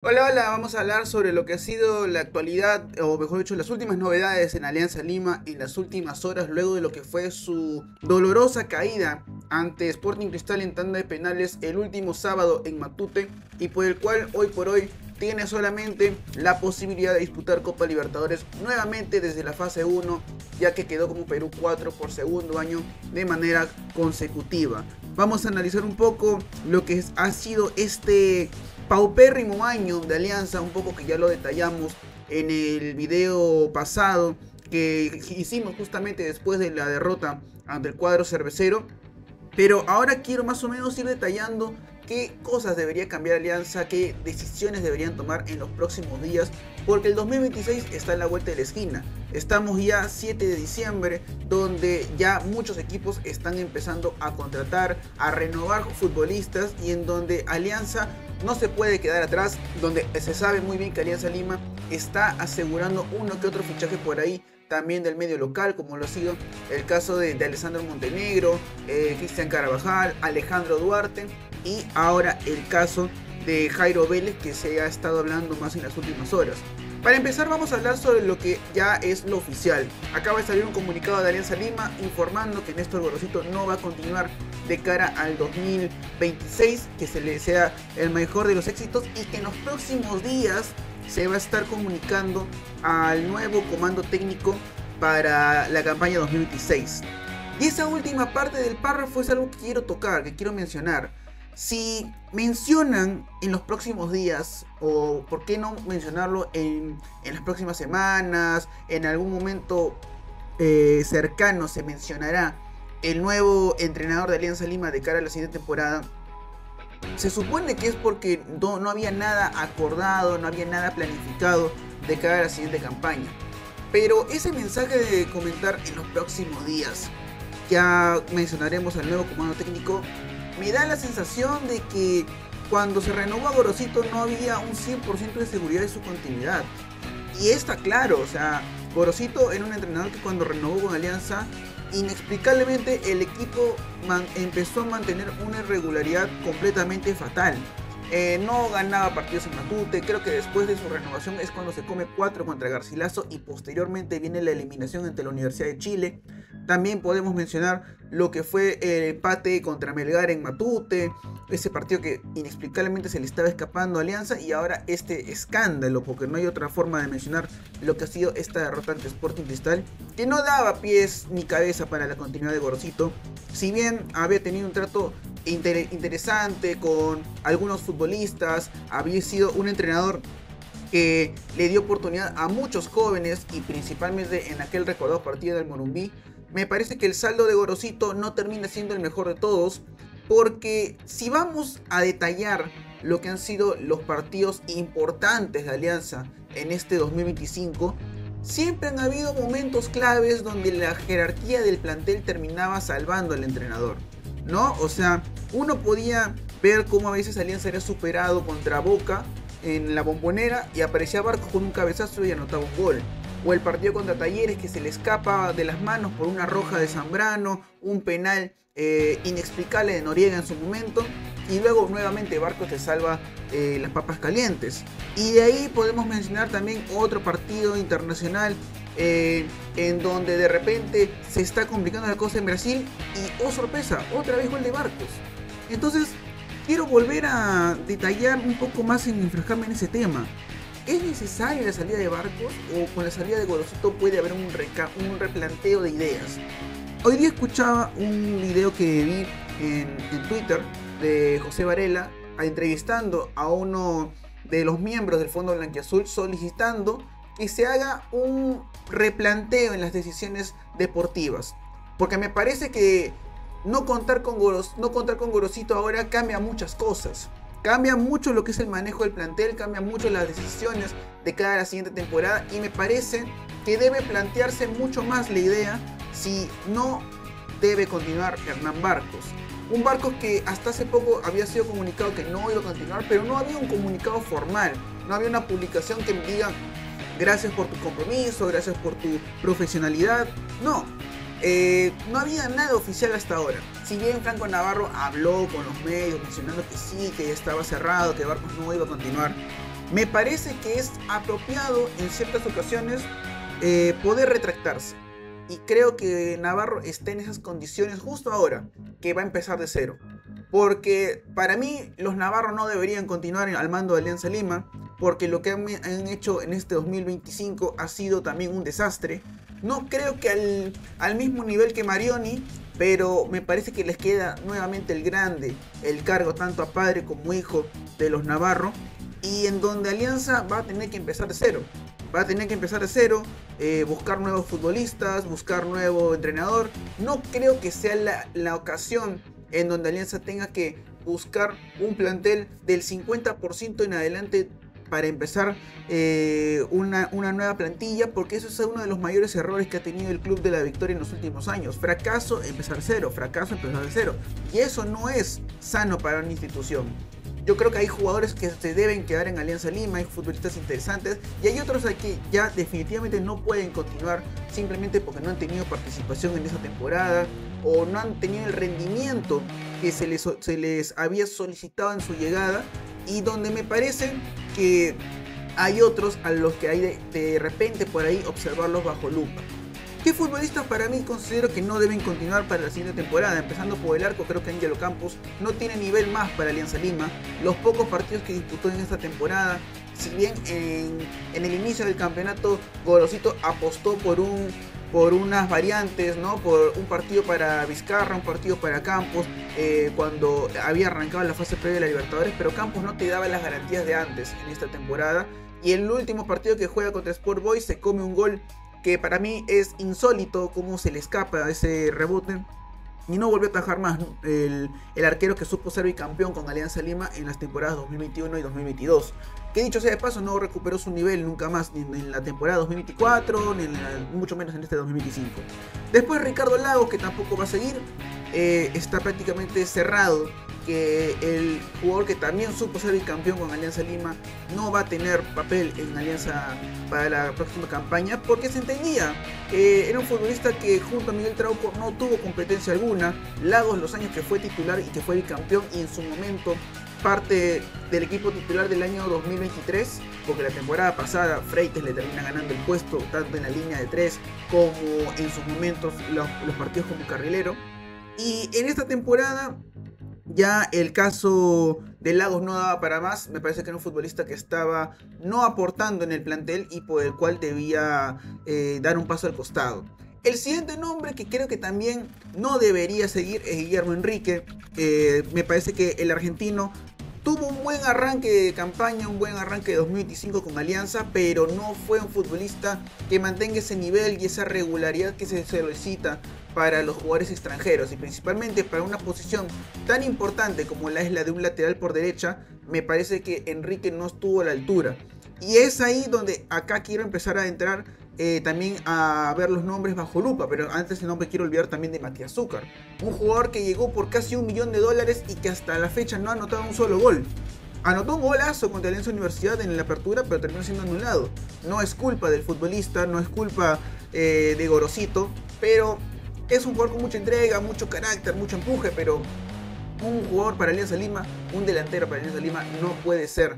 Hola, hola, vamos a hablar sobre lo que ha sido la actualidad, o mejor dicho, las últimas novedades en Alianza Lima en las últimas horas luego de lo que fue su dolorosa caída ante Sporting Cristal en tanda de penales el último sábado en Matute y por el cual hoy por hoy tiene solamente la posibilidad de disputar Copa Libertadores nuevamente desde la fase 1, ya que quedó como Perú 4 por segundo año de manera consecutiva. Vamos a analizar un poco lo que ha sido este paupérrimo año de Alianza, un poco que ya lo detallamos en el video pasado que hicimos justamente después de la derrota ante el cuadro cervecero. Pero ahora quiero más o menos ir detallando qué cosas debería cambiar Alianza, qué decisiones deberían tomar en los próximos días, porque el 2026 está en la vuelta de la esquina. Estamos ya 7 de diciembre, donde ya muchos equipos están empezando a contratar, a renovar futbolistas y en donde Alianza no se puede quedar atrás, donde se sabe muy bien que Alianza Lima está asegurando uno que otro fichaje por ahí, también del medio local, como lo ha sido el caso de Alessandro Montenegro, Cristian Carabajal, Alejandro Duarte y ahora el caso de Jairo Vélez, que se ha estado hablando más en las últimas horas. Para empezar vamos a hablar sobre lo que ya es lo oficial. Acaba de salir un comunicado de Alianza Lima informando que Néstor Gorosito no va a continuar de cara al 2026, que se le sea el mejor de los éxitos y que en los próximos días se va a estar comunicando al nuevo comando técnico para la campaña 2026. Y esa última parte del párrafo es algo que quiero tocar, que quiero mencionar. Si mencionan en los próximos días, o por qué no mencionarlo en las próximas semanas, en algún momento cercano se mencionará el nuevo entrenador de Alianza Lima de cara a la siguiente temporada, se supone que es porque no había nada acordado, no había nada planificado de cara a la siguiente campaña. Pero ese mensaje de comentar en los próximos días, ya mencionaremos al nuevo comando técnico, me da la sensación de que cuando se renovó a Gorosito no había un 100% de seguridad de su continuidad. Y está claro, o sea, Gorosito era un entrenador que cuando renovó con Alianza, inexplicablemente el equipo empezó a mantener una irregularidad completamente fatal. No ganaba partidos en Matute, creo que después de su renovación es cuando se come 4 contra Garcilaso y posteriormente viene la eliminación ante la Universidad de Chile. También podemos mencionar lo que fue el empate contra Melgar en Matute, ese partido que inexplicablemente se le estaba escapando a Alianza, y ahora este escándalo, porque no hay otra forma de mencionar lo que ha sido esta derrota ante Sporting Cristal, que no daba pies ni cabeza para la continuidad de Gorosito. Si bien había tenido un trato interesante con algunos futbolistas, había sido un entrenador que le dio oportunidad a muchos jóvenes y principalmente en aquel recordado partido del Morumbí, me parece que el saldo de Gorosito no termina siendo el mejor de todos, porque si vamos a detallar lo que han sido los partidos importantes de Alianza en este 2025, siempre han habido momentos claves donde la jerarquía del plantel terminaba salvando al entrenador, ¿no? O sea, uno podía ver cómo a veces Alianza era superado contra Boca en la Bombonera y aparecía Barcos con un cabezazo y anotaba un gol. O el partido contra Talleres, que se le escapa de las manos por una roja de Zambrano, un penal inexplicable de Noriega en su momento, y luego nuevamente Barcos te salva las papas calientes. Y de ahí podemos mencionar también otro partido internacional en donde de repente se está complicando la cosa en Brasil y, oh sorpresa, otra vez gol de Barcos. Entonces quiero volver a detallar un poco más en enfrascarme en ese tema. ¿Es necesaria la salida de Barcos o con la salida de Gorosito puede haber un replanteo de ideas? Hoy día escuchaba un video que vi en Twitter de José Varela entrevistando a uno de los miembros del Fondo Blanquiazul solicitando que se haga un replanteo en las decisiones deportivas. Porque me parece que no contar con Gorosito ahora cambia muchas cosas. Cambia mucho lo que es el manejo del plantel, cambia mucho las decisiones de cara a la siguiente temporada y me parece que debe plantearse mucho más la idea si no debe continuar Hernán Barcos. Un Barcos que hasta hace poco había sido comunicado que no iba a continuar, pero no había un comunicado formal, no había una publicación que me diga gracias por tu compromiso, gracias por tu profesionalidad. No, no había nada oficial hasta ahora. Si bien Franco Navarro habló con los medios mencionando que sí, que ya estaba cerrado, que Barcos no iba a continuar, Me parece que es apropiado en ciertas ocasiones poder retractarse. Y creo que Navarro está en esas condiciones justo ahora, que va a empezar de cero. Porque para mí los Navarro no deberían continuar al mando de Alianza Lima, porque lo que han hecho en este 2025 ha sido también un desastre. No creo que al mismo nivel que Marioni, pero me parece que les queda nuevamente el cargo tanto a padre como hijo de los Navarro, y en donde Alianza va a tener que empezar de cero. Va a tener que empezar de cero, buscar nuevos futbolistas, buscar nuevo entrenador. No creo que sea la ocasión en donde Alianza tenga que buscar un plantel del 50% en adelante para empezar una nueva plantilla, porque eso es uno de los mayores errores que ha tenido el Club de la Victoria en los últimos años. Fracaso, empezar de cero, fracaso, empezar de cero. Y eso no es sano para una institución. Yo creo que hay jugadores que se deben quedar en Alianza Lima, hay futbolistas interesantes, y hay otros que ya definitivamente no pueden continuar simplemente porque no han tenido participación en esa temporada o no han tenido el rendimiento que se les había solicitado en su llegada, y donde me parece que hay otros a los que hay de repente por ahí observarlos bajo lupa. ¿Qué futbolistas para mí considero que no deben continuar para la siguiente temporada? Empezando por el arco, creo que Angelo Campos no tiene nivel más para Alianza Lima. Los pocos partidos que disputó en esta temporada, si bien en el inicio del campeonato Gorosito apostó por unas variantes, ¿no? Por un partido para Vizcarra, un partido para Campos, cuando había arrancado la fase previa de la Libertadores, pero Campos no te daba las garantías de antes en esta temporada. Y el último partido que juega contra Sport Boys se come un gol que para mí es insólito cómo se le escapa ese rebote, y no volvió a atajar más, ¿no? El arquero que supo ser bicampeón con Alianza Lima en las temporadas 2021 y 2022. Que dicho sea de paso, no recuperó su nivel nunca más, ni en la temporada 2024, ni mucho menos en este 2025. Después Ricardo Lagos, que tampoco va a seguir, está prácticamente cerrado que el jugador que también supo ser el campeón con Alianza Lima no va a tener papel en Alianza para la próxima campaña, porque se entendía, era un futbolista que junto a Miguel Trauco no tuvo competencia alguna. Lagos, los años que fue titular y que fue bicampeón, y en su momento parte del equipo titular del año 2023, porque la temporada pasada Freites le termina ganando el puesto tanto en la línea de 3 como en sus momentos los partidos como carrilero. Y en esta temporada ya el caso de Lagos no daba para más. Me parece que era un futbolista que estaba no aportando en el plantel y por el cual debía dar un paso al costado. El siguiente nombre que creo que también no debería seguir es Guillermo Enrique. Me parece que el argentino tuvo un buen arranque de campaña, un buen arranque de 2025 con Alianza, pero no fue un futbolista que mantenga ese nivel y esa regularidad que se solicita para los jugadores extranjeros, y principalmente para una posición tan importante como la es la de un lateral por derecha. Me parece que Enrique no estuvo a la altura, y es ahí donde acá quiero empezar a entrar también a ver los nombres bajo lupa. Pero antes no me quiero olvidar también de Matías Zúcar, un jugador que llegó por casi $1 millón y que hasta la fecha no ha anotado un solo gol. Anotó un golazo contra Alianza Universidad en la apertura, pero terminó siendo anulado. No es culpa del futbolista, no es culpa de Gorosito, pero es un jugador con mucha entrega, mucho carácter, mucho empuje. Pero un jugador para Alianza Lima, un delantero para Alianza Lima, no puede ser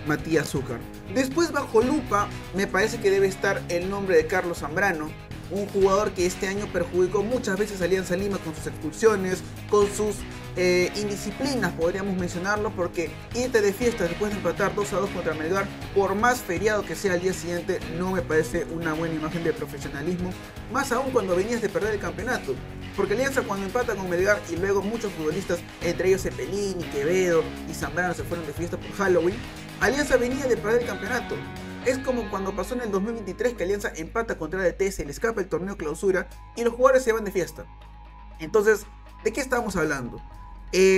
Matías Zúcar. Después bajo lupa me parece que debe estar el nombre de Carlos Zambrano, un jugador que este año perjudicó muchas veces a Alianza Lima con sus expulsiones, con sus indisciplinas, podríamos mencionarlo, porque irte de fiesta después de empatar 2-2 contra Melgar, por más feriado que sea el día siguiente, no me parece una buena imagen de profesionalismo, más aún cuando venías de perder el campeonato. Porque Alianza, cuando empata con Melgar y luego muchos futbolistas, entre ellos Cepelini, Quevedo y Zambrano, se fueron de fiesta por Halloween, Alianza venía de perder el campeonato. Es como cuando pasó en el 2023 que Alianza empata contra el DT, se le escapa el torneo clausura y los jugadores se van de fiesta. Entonces, ¿de qué estamos hablando?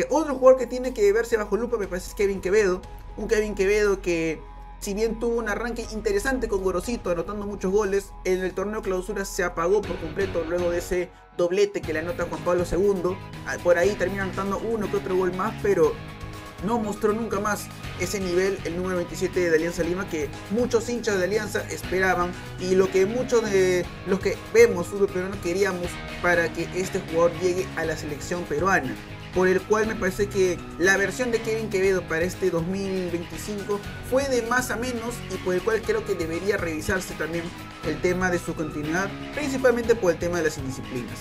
Otro jugador que tiene que verse bajo lupa me parece es Kevin Quevedo. Un Kevin Quevedo que, si bien tuvo un arranque interesante con Gorosito, anotando muchos goles, en el torneo clausura se apagó por completo luego de ese doblete que le anota Juan Pablo II. Por ahí termina anotando uno que otro gol más, pero no mostró nunca más ese nivel, el número 27 de Alianza Lima, que muchos hinchas de Alianza esperaban, y lo que muchos de los que vemos fútbol peruano queríamos para que este jugador llegue a la selección peruana. por el cual me parece que la versión de Kevin Quevedo para este 2025 fue de más a menos, y por el cual creo que debería revisarse también el tema de su continuidad, principalmente por el tema de las indisciplinas.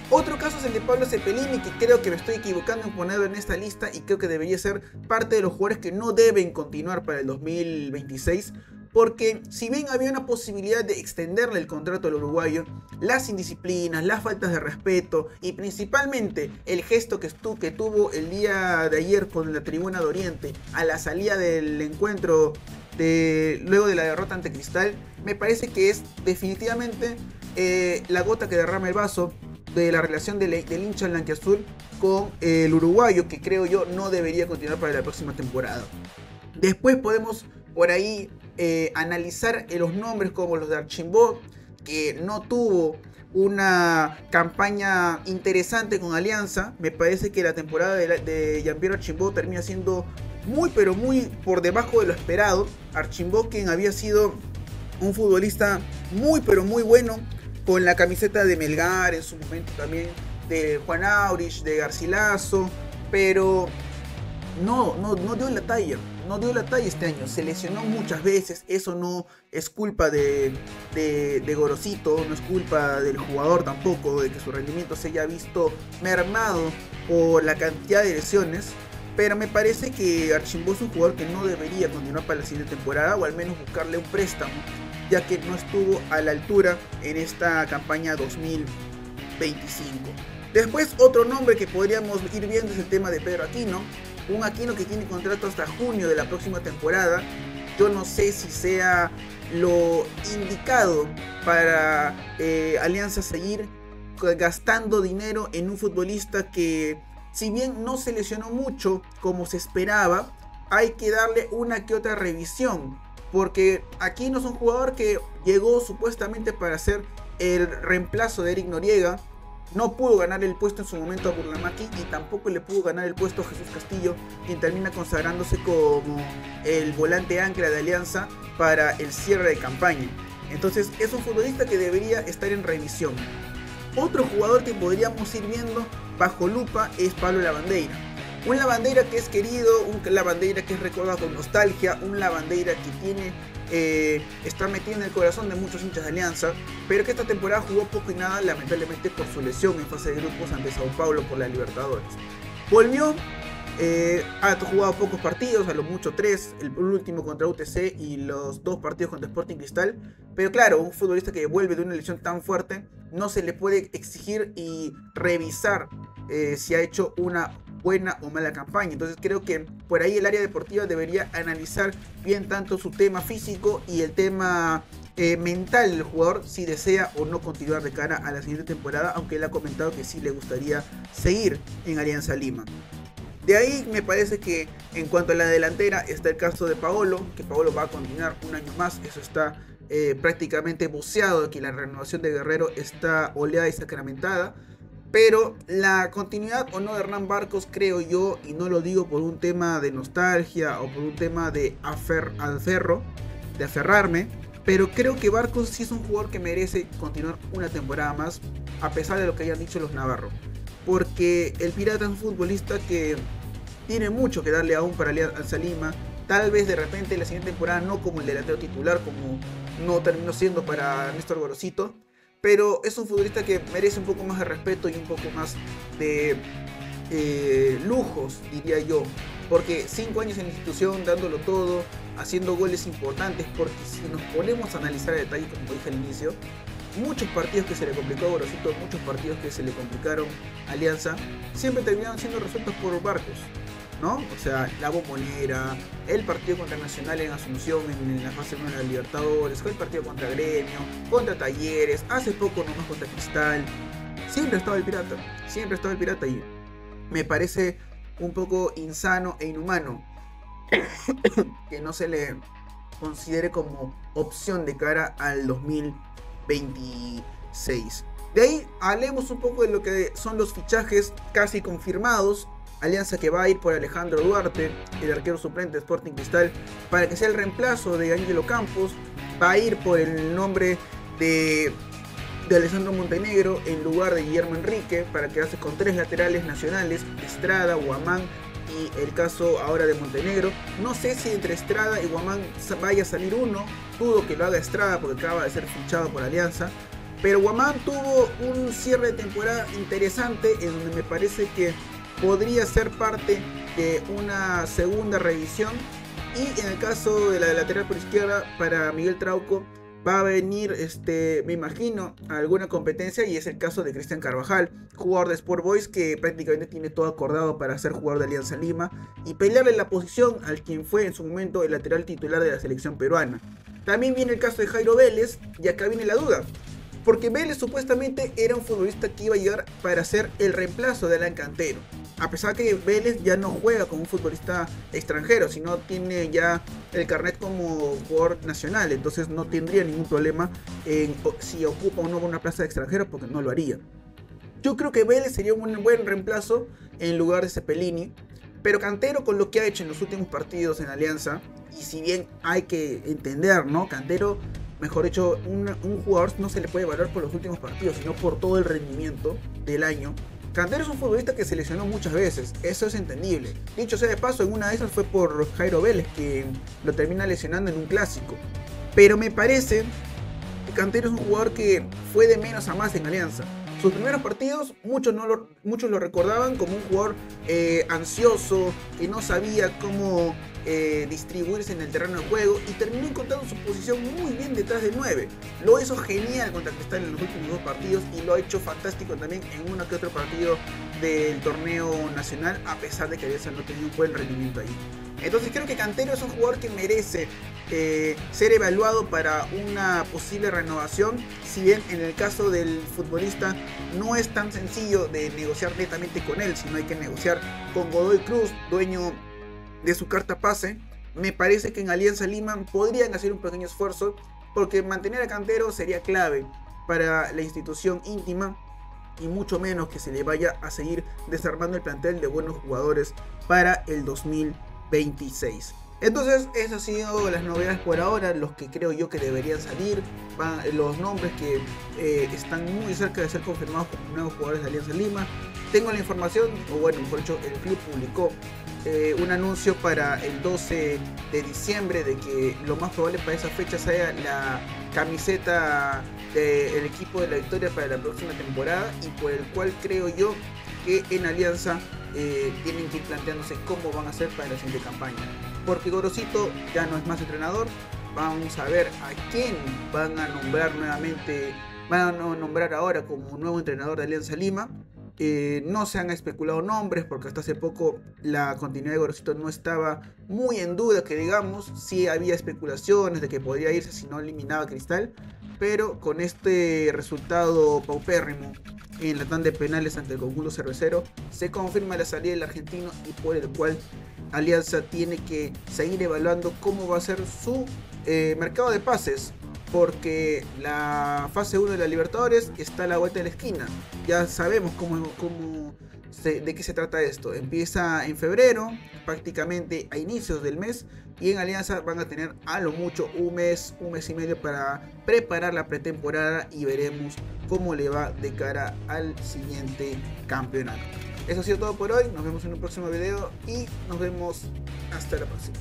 Otro caso es el de Pablo Cepelini, que creo que me estoy equivocando en ponerlo en esta lista y creo que debería ser parte de los jugadores que no deben continuar para el 2026, porque si bien había una posibilidad de extenderle el contrato al uruguayo, las indisciplinas, las faltas de respeto y principalmente el gesto que tuvo el día de ayer con la tribuna de Oriente a la salida del encuentro luego de la derrota ante Cristal, me parece que es definitivamente la gota que derrama el vaso de la relación del hincha blanquiazul con el uruguayo, que creo yo no debería continuar para la próxima temporada. Después podemos por ahí analizar los nombres como los de Archimbó, que no tuvo una campaña interesante con Alianza. Me parece que la temporada de Jean-Pierre Archimbó termina siendo muy pero muy por debajo de lo esperado. Archimbó, quien había sido un futbolista muy pero muy bueno con la camiseta de Melgar, en su momento también de Juan Aurich, de Garcilaso, pero no dio la talla. No dio la talla este año, se lesionó muchas veces. Eso no es culpa de Gorosito, no es culpa del jugador tampoco, de que su rendimiento se haya visto mermado por la cantidad de lesiones. Pero me parece que Archimbó es un jugador que no debería continuar para la siguiente temporada, o al menos buscarle un préstamo, ya que no estuvo a la altura en esta campaña 2025. Después, otro nombre que podríamos ir viendo es el tema de Pedro Aquino. Un Aquino que tiene contrato hasta junio de la próxima temporada. Yo no sé si sea lo indicado para Alianza seguir gastando dinero en un futbolista que, si bien no se lesionó mucho como se esperaba, hay que darle una que otra revisión. Porque Aquino es un jugador que llegó supuestamente para ser el reemplazo de Eric Noriega. No pudo ganar el puesto en su momento a Burlamaqui y tampoco le pudo ganar el puesto a Jesús Castillo, quien termina consagrándose como el volante ancla de Alianza para el cierre de campaña. Entonces es un futbolista que debería estar en revisión. Otro jugador que podríamos ir viendo bajo lupa es Pablo Lavandeira. Un Lavandeira que es querido, un Lavandeira que es recordado con nostalgia, un Lavandeira que tiene está metido en el corazón de muchos hinchas de Alianza, pero que esta temporada jugó poco y nada, lamentablemente por su lesión en fase de grupos ante Sao Paulo por la Libertadores. Volvió, ha jugado pocos partidos, a lo mucho 3, el último contra UTC y los 2 partidos contra Sporting Cristal, pero claro, un futbolista que vuelve de una lesión tan fuerte, no se le puede exigir y revisar si ha hecho una buena o mala campaña. Entonces creo que por ahí el área deportiva debería analizar bien tanto su tema físico y el tema mental del jugador, si desea o no continuar de cara a la siguiente temporada, aunque él ha comentado que sí le gustaría seguir en Alianza Lima. De ahí me parece que en cuanto a la delantera está el caso de Paolo, que Paolo va a continuar un año más, eso está prácticamente buceado, que la renovación de Guerrero está oleada y sacramentada. Pero la continuidad o no de Hernán Barcos, creo yo, y no lo digo por un tema de nostalgia o por un tema de aferrarme, pero creo que Barcos sí es un jugador que merece continuar una temporada más, a pesar de lo que hayan dicho los navarros. Porque el Pirata es un futbolista que tiene mucho que darle aún para Alianza Lima. Tal vez de repente la siguiente temporada no como el delantero titular, como no terminó siendo para Néstor Gorosito, pero es un futbolista que merece un poco más de respeto y un poco más de lujos, diría yo. Porque 5 años en la institución, dándolo todo, haciendo goles importantes. Porque si nos ponemos a analizar a detalle, como dije al inicio, muchos partidos que se le complicó a Gorosito, muchos partidos que se le complicaron a Alianza, siempre terminaron siendo resueltos por Barcos, ¿no? O sea, la Bombonera, el partido contra Nacional en Asunción en la fase 1 de la Libertadores, el partido contra Gremio, contra Talleres, hace poco nomás contra Cristal. Siempre estaba el Pirata y me parece un poco insano e inhumano que no se le considere como opción de cara al 2026. De ahí hablemos un poco de lo que son los fichajes casi confirmados. Alianza que va a ir por Alejandro Duarte, el arquero suplente de Sporting Cristal, para que sea el reemplazo de Ángelo Campos. Va a ir por el nombre de de Alessandro Montenegro en lugar de Guillermo Enrique para quedarse con 3 laterales nacionales, Estrada, Guamán y el caso ahora de Montenegro. No sé si entre Estrada y Guamán vaya a salir uno, dudo que lo haga Estrada porque acaba de ser fichado por Alianza, pero Guamán tuvo un cierre de temporada interesante en donde me parece que podría ser parte de una segunda revisión. Y en el caso de la lateral por izquierda para Miguel Trauco va a venir, me imagino, a alguna competencia, y es el caso de Cristian Carvajal, jugador de Sport Boys que prácticamente tiene todo acordado para ser jugador de Alianza Lima y pelearle la posición al quien fue en su momento el lateral titular de la selección peruana. También viene el caso de Jairo Vélez, y acá viene la duda, porque Vélez supuestamente era un futbolista que iba a llegar para ser el reemplazo de Alan Cantero. A pesar que Vélez ya no juega como un futbolista extranjero, sino tiene ya el carnet como jugador nacional, entonces no tendría ningún problema en si ocupa o no una plaza de extranjero, porque no lo haría. Yo creo que Vélez sería un buen reemplazo en lugar de Cepelini, pero Cantero, con lo que ha hecho en los últimos partidos en Alianza, y si bien hay que entender, ¿no? Cantero, mejor dicho, un jugador no se le puede evaluar por los últimos partidos, sino por todo el rendimiento del año. Cantero es un futbolista que se lesionó muchas veces, eso es entendible. Dicho sea de paso, en una de esas fue por Jairo Vélez, que lo termina lesionando en un clásico. Pero me parece que Cantero es un jugador que fue de menos a más en Alianza. Sus primeros partidos, muchos lo recordaban como un jugador ansioso, que no sabía cómo distribuirse en el terreno de juego, y terminó encontrando su posición muy bien detrás del 9. Lo hizo genial contra Cristal en los últimos 2 partidos y lo ha hecho fantástico también en uno que otro partido del torneo nacional, a pesar de que Alianza no tenía un buen rendimiento ahí. Entonces creo que Cantero es un jugador que merece ser evaluado para una posible renovación, si bien en el caso del futbolista no es tan sencillo de negociar netamente con él, sino hay que negociar con Godoy Cruz, dueño de su carta pase. Me parece que en Alianza Lima podrían hacer un pequeño esfuerzo, porque mantener a Cantero sería clave para la institución íntima, y mucho menos que se le vaya a seguir desarmando el plantel de buenos jugadores para el 2026. Entonces esas han sido las novedades por ahora, los que creo yo que deberían salir, los nombres que están muy cerca de ser confirmados como nuevos jugadores de Alianza Lima. Tengo la información, o bueno, mejor dicho, el club publicó un anuncio para el 12 de diciembre de que lo más probable para esa fecha sea la camiseta del equipo de la Victoria para la próxima temporada, y por el cual creo yo que en Alianza tienen que ir planteándose cómo van a hacer para la siguiente campaña, porque Gorosito ya no es más entrenador. Vamos a ver a quién van a nombrar nuevamente, van a nombrar ahora como nuevo entrenador de Alianza Lima. No se han especulado nombres, porque hasta hace poco la continuidad de Gorosito no estaba muy en duda, que digamos. Sí había especulaciones de que podría irse si no eliminaba a Cristal, pero con este resultado paupérrimo en la tanda de penales ante el conjunto cervecero, se confirma la salida del argentino, y por el cual Alianza tiene que seguir evaluando cómo va a ser su mercado de pases, porque la fase 1 de la Libertadores está a la vuelta de la esquina. Ya sabemos de qué se trata esto. Empieza en febrero, prácticamente a inicios del mes, y en Alianza van a tener a lo mucho un mes y medio para preparar la pretemporada, y veremos cómo le va de cara al siguiente campeonato. Eso ha sido todo por hoy, nos vemos en un próximo video y nos vemos hasta la próxima.